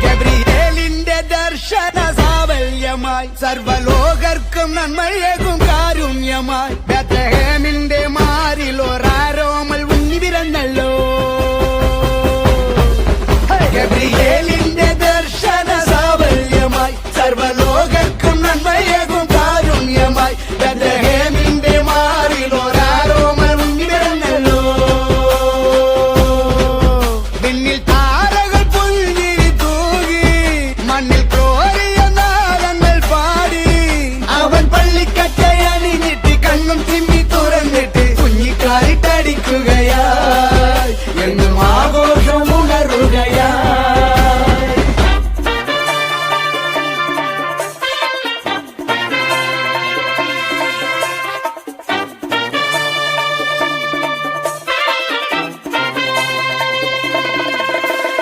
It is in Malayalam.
ഗബ്രിയേലിന്റെ ദർശന സാവല്യമായി സർവലോകർക്കും നന്മയേകും കാരുണ്യമായി ബേത്ലഹേമിന്റെ മാറിൽ ഒരാരോമൽ ഉണ്ണി പിറന്നല്ലോ. ഗബ്രിയേലിന്റെ ദർശന സാവല്യമായി സർവലോകർക്കും നന്മയേകും കാരുണ്യമായി ബേത്ലഹേമിന്റെ മാറിൽ ഒരാരോമൽ ഉണ്ണി പിറന്നല്ലോ. പിന്നിൽ താരകൾ പുൽകിരി തൂകി മണ്ണിൽ കോരിയ നാളങ്ങൾ പാടി അവൻ പള്ളിക്കറ്റയണിഞ്ഞിട്ട് കണ്ണും തിമ്മി തുറന്നിട്ട് കുഞ്ഞിക്കാലിട്ടടിക്കുകയാ.